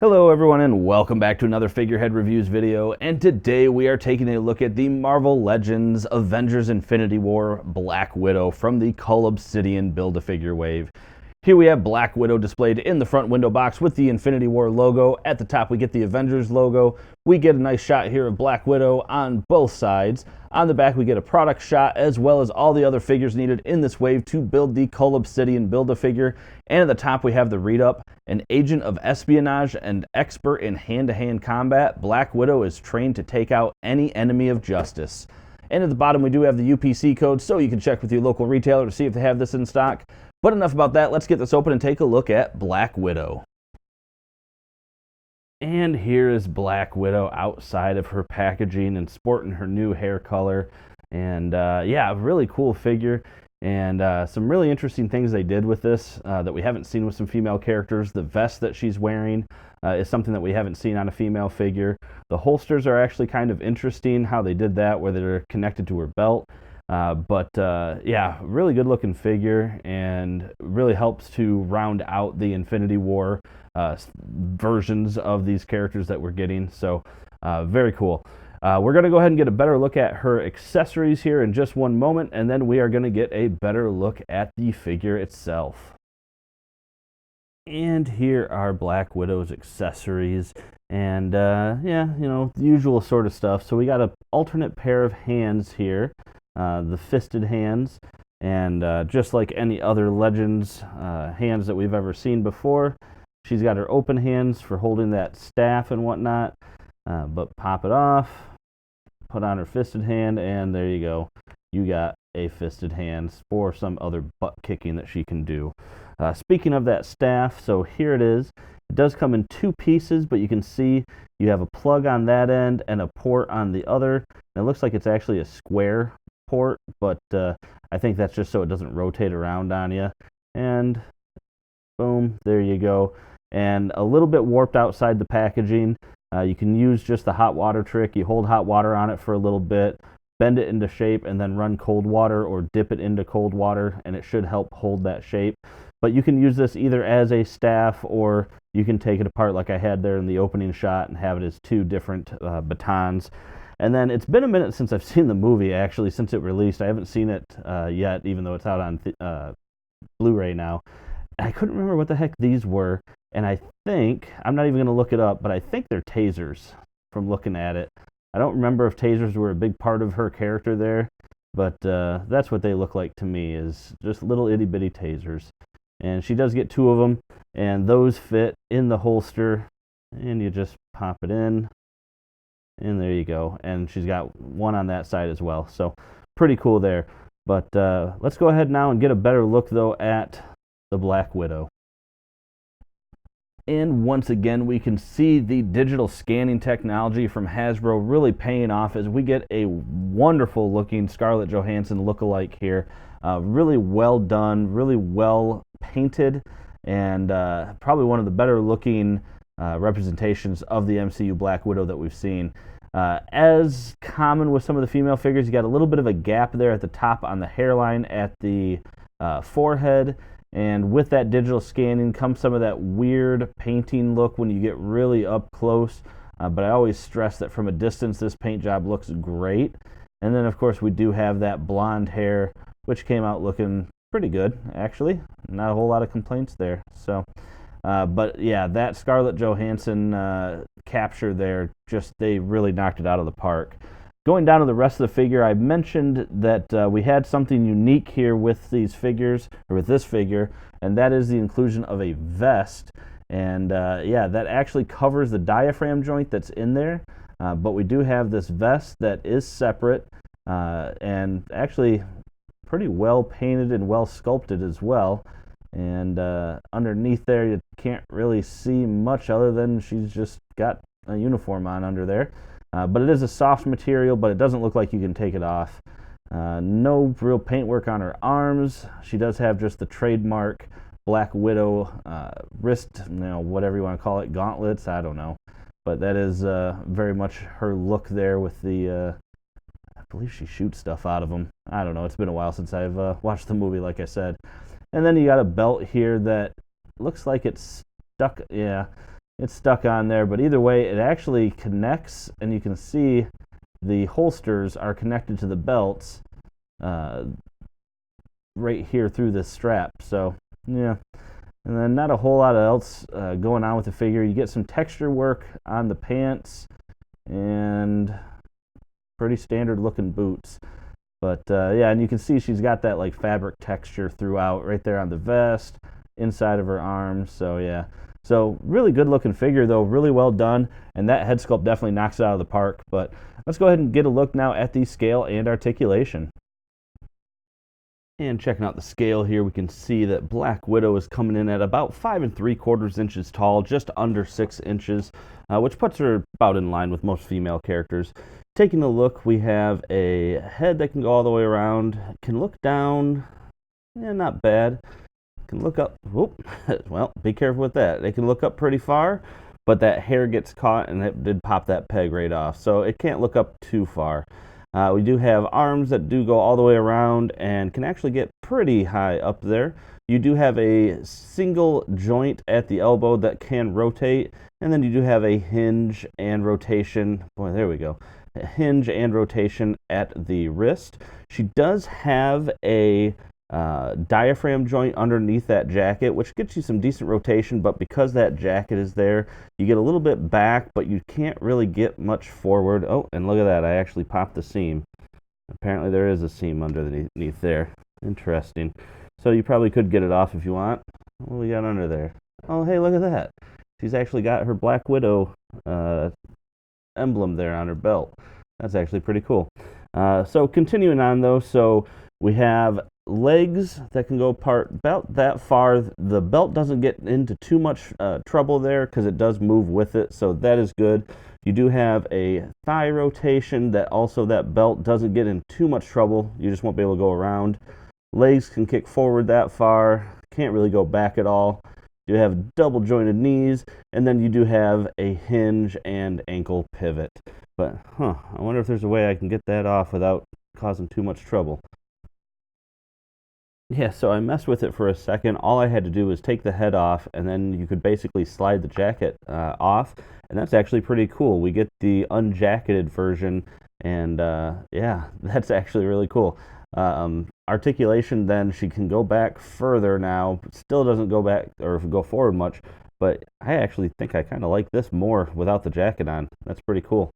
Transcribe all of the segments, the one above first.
Hello everyone and welcome back to another Figurehead Reviews video, and today we are taking a look at the Marvel Legends Avengers Infinity War Black Widow from the Cull Obsidian Build-A-Figure wave. Here we have Black Widow displayed in the front window box with the Infinity War logo. At the top we get the Avengers logo. We get a nice shot here of Black Widow on both sides. On the back we get a product shot as well as all the other figures needed in this wave to build the Cull Obsidian Build-A-Figure. And at the top we have the read-up. An agent of espionage and expert in hand-to-hand combat, Black Widow is trained to take out any enemy of justice. And at the bottom we do have the UPC code, so you can check with your local retailer to see if they have this in stock. But enough about that, let's get this open and take a look at Black Widow. And here is Black Widow outside of her packaging and sporting her new hair color. And yeah, really cool figure. And some really interesting things they did with this that we haven't seen with some female characters. The vest that she's wearing is something that we haven't seen on a female figure. The holsters are actually kind of interesting, how they did that, where they're connected to her belt. Yeah, really good looking figure, and really helps to round out the Infinity War versions of these characters that we're getting. So very cool. We're going to go ahead and get a better look at her accessories here in just one moment, and then we are going to get a better look at the figure itself. And here are Black Widow's accessories, and yeah, you know, the usual sort of stuff. So we got an alternate pair of hands here, the fisted hands, and just like any other Legends hands that we've ever seen before, she's got her open hands for holding that staff and whatnot, but pop it off, put on her fisted hand, and there you go. You got a fisted hand for some other butt kicking that she can do. Speaking of that staff, so here it is. It does come in two pieces, but you can see you have a plug on that end and a port on the other. And it looks like it's actually a square port, but I think that's just so it doesn't rotate around on you. And boom, there you go. And a little bit warped outside the packaging. You can use just the hot water trick. You hold hot water on it for a little bit, bend it into shape, and then run cold water or dip it into cold water, and it should help hold that shape. But you can use this either as a staff, or you can take it apart like I had there in the opening shot and have it as two different batons. And then it's been a minute since I've seen the movie, actually, since it released. I haven't seen it yet, even though it's out on Blu-ray now. I couldn't remember what the heck these were, and I think, I'm not even going to look it up, but I think they're tasers from looking at it. I don't remember if tasers were a big part of her character there, but that's what they look like to me, is just little itty-bitty tasers. And she does get two of them, and those fit in the holster, and you just pop it in, and there you go. And she's got one on that side as well, so pretty cool there. But let's go ahead now and get a better look, though, at the Black Widow. And once again, we can see the digital scanning technology from Hasbro really paying off as we get a wonderful looking Scarlett Johansson look-alike here. Really well done, really well painted, and probably one of the better looking representations of the MCU Black Widow that we've seen. As common with some of the female figures, you got a little bit of a gap there at the top on the hairline at the forehead. And with that digital scanning comes some of that weird painting look when you get really up close. But I always stress that from a distance, this paint job looks great. And then, of course, we do have that blonde hair, which came out looking pretty good, actually. Not a whole lot of complaints there. So, but yeah, that Scarlett Johansson capture there, they really knocked it out of the park. Going down to the rest of the figure, I mentioned that we had something unique here with these figures, or with this figure, and that is the inclusion of a vest. And yeah, that actually covers the diaphragm joint that's in there, but we do have this vest that is separate, and actually pretty well painted and well sculpted as well. And underneath there, you can't really see much other than she's just got a uniform on under there. But it is a soft material, but it doesn't look like you can take it off. No real paintwork on her arms. She does have just the trademark Black Widow wrist, whatever you want to call it, gauntlets, I don't know. But that is very much her look there with the, I believe she shoots stuff out of them. I don't know, it's been a while since I've watched the movie, like I said. And then you got a belt here that looks like it's stuck, yeah, it's stuck on there, but either way, it actually connects, and you can see the holsters are connected to the belts right here through this strap. So yeah, and then not a whole lot else going on with the figure. You get some texture work on the pants and pretty standard looking boots. But yeah, and you can see she's got that like fabric texture throughout right there on the vest, inside of her arms. So yeah, so really good looking figure though, really well done, and that head sculpt definitely knocks it out of the park. But let's go ahead and get a look now at the scale and articulation. And checking out the scale here, we can see that Black Widow is coming in at about 5 3/4 inches tall, just under 6 inches, which puts her about in line with most female characters. Taking a look, we have a head that can go all the way around, can look down, not bad. Can look up, whoop, well, be careful with that. They can look up pretty far, but that hair gets caught and it did pop that peg right off, so it can't look up too far. We do have arms that do go all the way around and can actually get pretty high up there. You do have a single joint at the elbow that can rotate, and then you do have a hinge and rotation. Boy, there we go. A hinge and rotation at the wrist. She does have a diaphragm joint underneath that jacket, which gets you some decent rotation, but because that jacket is there, you get a little bit back, but you can't really get much forward. Oh, and look at that, I actually popped the seam. Apparently there is a seam underneath there. Interesting. So you probably could get it off if you want. What do we got under there? Oh, hey, look at that. She's actually got her Black Widow emblem there on her belt. That's actually pretty cool. So continuing on though, so we have legs that can go apart about that far. The belt doesn't get into too much trouble there because it does move with it, so that is good. You do have a thigh rotation that also that belt doesn't get in too much trouble. You just won't be able to go around. Legs can kick forward that far, can't really go back at all. You have double jointed knees, and then you do have a hinge and ankle pivot. But I wonder if there's a way I can get that off without causing too much trouble. Yeah, so I messed with it for a second. All I had to do was take the head off, and then you could basically slide the jacket off, and that's actually pretty cool. We get the unjacketed version, and yeah, that's actually really cool. Articulation, then she can go back further now, but still doesn't go back or go forward much, but I actually think I kind of like this more without the jacket on. That's pretty cool.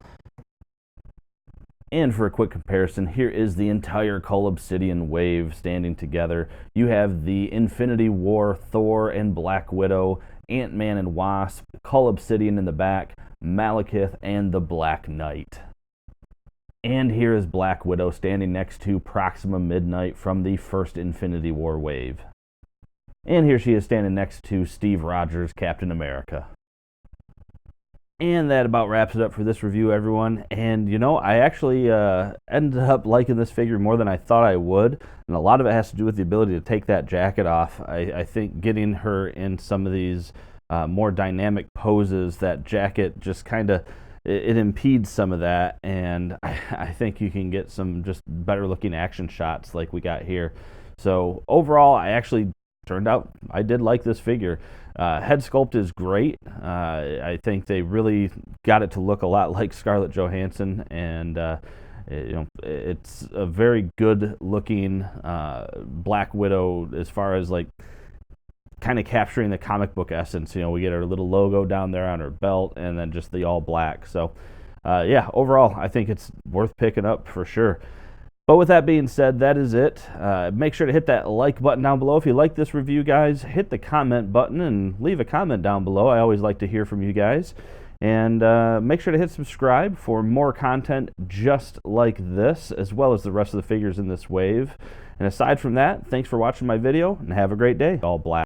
And for a quick comparison, here is the entire Cull Obsidian wave standing together. You have the Infinity War, Thor and Black Widow, Ant-Man and Wasp, Cull Obsidian in the back, Malekith, and the Black Knight. And here is Black Widow standing next to Proxima Midnight from the first Infinity War wave. And here she is standing next to Steve Rogers, Captain America. And that about wraps it up for this review, everyone. And, you know, I actually ended up liking this figure more than I thought I would. And a lot of it has to do with the ability to take that jacket off. I think getting her in some of these more dynamic poses, that jacket just kind of, it impedes some of that. And I think you can get some just better looking action shots like we got here. So overall, I actually turned out I did like this figure. Head sculpt is great. I think they really got it to look a lot like Scarlett Johansson, and you know, it's a very good looking Black Widow as far as like kind of capturing the comic book essence. You know, we get her little logo down there on her belt, and then just the all black. So yeah, overall, I think it's worth picking up for sure. But with that being said, that is it. Make sure to hit that like button down below. If you like this review, guys, hit the comment button and leave a comment down below. I always like to hear from you guys. And make sure to hit subscribe for more content just like this, as well as the rest of the figures in this wave. And aside from that, thanks for watching my video, and have a great day. All black.